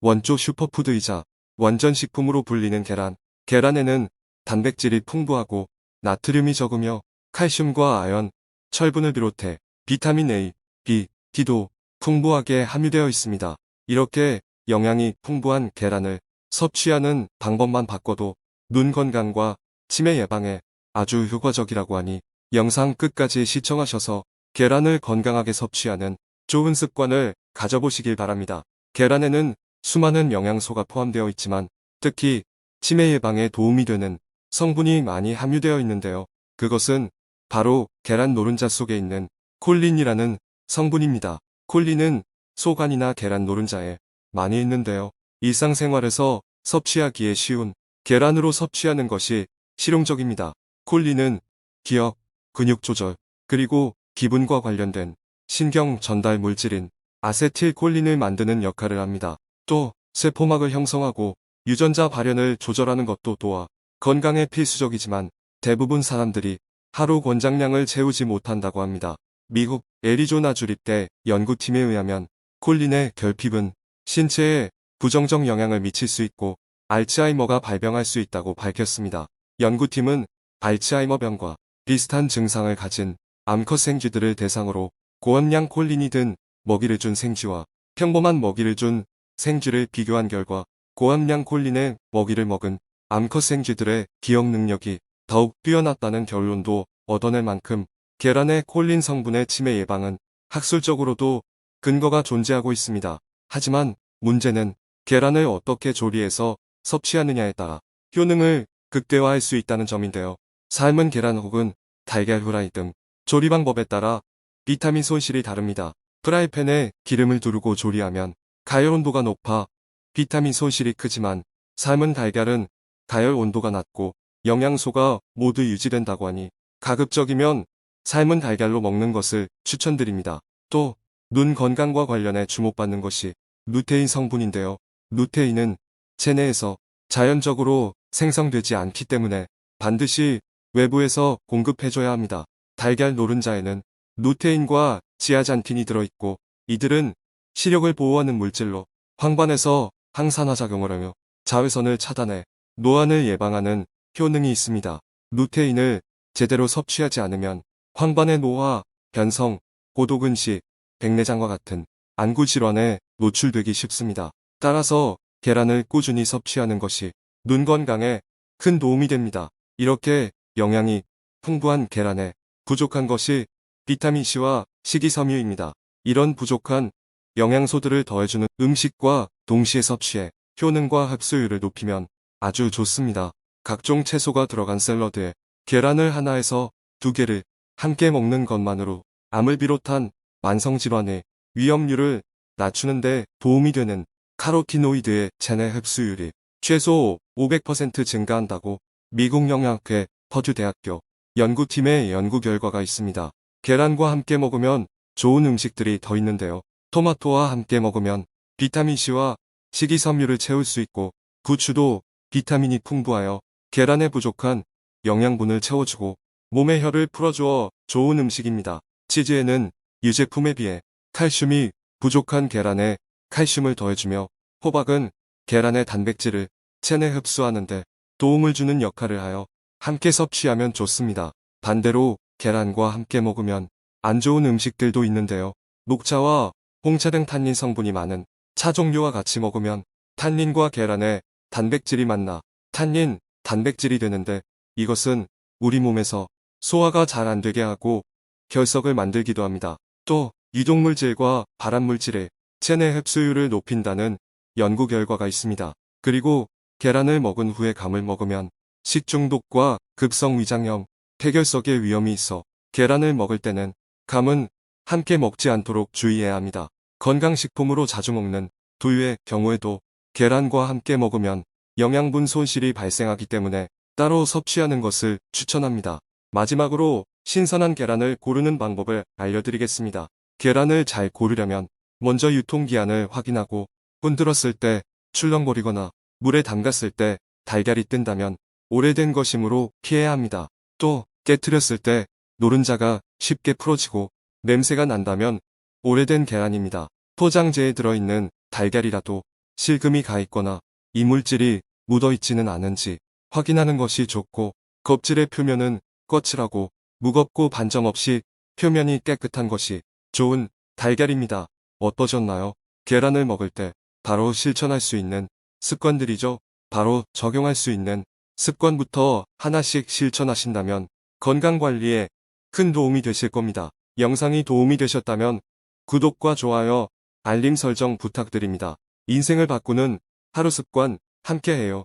원조 슈퍼푸드이자 원전식품으로 불리는 계란. 계란에는 단백질이 풍부하고 나트륨이 적으며 칼슘과 아연, 철분을 비롯해 비타민 A, B, D도 풍부하게 함유되어 있습니다. 이렇게 영양이 풍부한 계란을 섭취하는 방법만 바꿔도 눈 건강과 치매 예방에 아주 효과적이라고 하니 영상 끝까지 시청하셔서 계란을 건강하게 섭취하는 좋은 습관을 가져보시길 바랍니다. 계란에는 수많은 영양소가 포함되어 있지만 특히 치매 예방에 도움이 되는 성분이 많이 함유되어 있는데요. 그것은 바로 계란 노른자 속에 있는 콜린이라는 성분입니다. 콜린은 소간이나 계란 노른자에 많이 있는데요. 일상생활에서 섭취하기에 쉬운 계란으로 섭취하는 것이 실용적입니다. 콜린은 기억, 근육 조절, 그리고 기분과 관련된 신경 전달 물질인 아세틸콜린을 만드는 역할을 합니다. 또 세포막을 형성하고 유전자 발현을 조절하는 것도 도와 건강에 필수적이지만 대부분 사람들이 하루 권장량을 채우지 못한다고 합니다. 미국 애리조나 주립대 연구팀에 의하면 콜린의 결핍은 신체에 부정적 영향을 미칠 수 있고 알츠하이머가 발병할 수 있다고 밝혔습니다. 연구팀은 알츠하이머병과 비슷한 증상을 가진 암컷 생쥐들을 대상으로 고함량 콜린이 든 먹이를 준 생쥐와 평범한 먹이를 준 생쥐를 비교한 결과 고함량 콜린의 먹이를 먹은 암컷 생쥐들의 기억 능력이 더욱 뛰어났다는 결론도 얻어낼 만큼 계란의 콜린 성분의 치매 예방은 학술적으로도 근거가 존재하고 있습니다. 하지만 문제는 계란을 어떻게 조리해서 섭취하느냐에 따라 효능을 극대화할 수 있다는 점인데요. 삶은 계란 혹은 달걀 후라이 등 조리 방법에 따라 비타민 손실이 다릅니다. 프라이팬에 기름을 두르고 조리하면 가열 온도가 높아 비타민 손실이 크지만 삶은 달걀은 가열 온도가 낮고 영양소가 모두 유지된다고 하니 가급적이면 삶은 달걀로 먹는 것을 추천드립니다. 또 눈 건강과 관련해 주목받는 것이 루테인 성분인데요. 루테인은 체내에서 자연적으로 생성되지 않기 때문에 반드시 외부에서 공급해줘야 합니다. 달걀 노른자에는 루테인과 지아잔틴이 들어있고 이들은 시력을 보호하는 물질로 황반에서 항산화 작용을 하며 자외선을 차단해 노안을 예방하는 효능이 있습니다. 루테인을 제대로 섭취하지 않으면 황반의 노화, 변성, 고도근시, 백내장과 같은 안구 질환에 노출되기 쉽습니다. 따라서 계란을 꾸준히 섭취하는 것이 눈 건강에 큰 도움이 됩니다. 이렇게 영양이 풍부한 계란에 부족한 것이 비타민C와 식이섬유입니다. 이런 부족한 영양소들을 더해주는 음식과 동시에 섭취해 효능과 흡수율을 높이면 아주 좋습니다. 각종 채소가 들어간 샐러드에 계란을 하나에서 2개를 함께 먹는 것만으로 암을 비롯한 만성질환의 위험률을 낮추는 데 도움이 되는 카로티노이드의 체내 흡수율이 최소 500% 증가한다고 미국 영양학회 퍼듀대학교 연구팀의 연구 결과가 있습니다. 계란과 함께 먹으면 좋은 음식들이 더 있는데요. 토마토와 함께 먹으면 비타민C와 식이섬유를 채울 수 있고 부추도 비타민이 풍부하여 계란에 부족한 영양분을 채워주고 몸의 혈을 풀어주어 좋은 음식입니다. 치즈에는 유제품에 비해 칼슘이 부족한 계란에 칼슘을 더해주며 호박은 계란의 단백질을 체내 흡수하는데 도움을 주는 역할을 하여 함께 섭취하면 좋습니다. 반대로 계란과 함께 먹으면 안 좋은 음식들도 있는데요. 녹차와 홍차 등 탄닌 성분이 많은 차 종류와 같이 먹으면 탄닌과 계란의 단백질이 만나 탄닌, 단백질이 되는데 이것은 우리 몸에서 소화가 잘 안 되게 하고 결석을 만들기도 합니다. 또 유독물질과 발암물질의 체내 흡수율을 높인다는 연구 결과가 있습니다. 그리고 계란을 먹은 후에 감을 먹으면 식중독과 급성 위장염, 폐결석의 위험이 있어 계란을 먹을 때는 감은 함께 먹지 않도록 주의해야 합니다. 건강식품으로 자주 먹는 두유의 경우에도 계란과 함께 먹으면 영양분 손실이 발생하기 때문에 따로 섭취하는 것을 추천합니다. 마지막으로 신선한 계란을 고르는 방법을 알려드리겠습니다. 계란을 잘 고르려면 먼저 유통기한을 확인하고 흔들었을 때 출렁거리거나 물에 담갔을 때 달걀이 뜬다면 오래된 것이므로 피해야 합니다. 또 깨트렸을 때 노른자가 쉽게 풀어지고 냄새가 난다면 오래된 계란입니다. 포장재에 들어있는 달걀이라도 실금이 가 있거나 이물질이 묻어 있지는 않은지 확인하는 것이 좋고, 껍질의 표면은 거칠하고 무겁고 반점 없이 표면이 깨끗한 것이 좋은 달걀입니다. 어떠셨나요? 계란을 먹을 때 바로 실천할 수 있는 습관들이죠. 바로 적용할 수 있는 습관부터 하나씩 실천하신다면 건강관리에 큰 도움이 되실 겁니다. 영상이 도움이 되셨다면 구독과 좋아요, 알림 설정 부탁드립니다. 인생을 바꾸는 하루 습관 함께해요.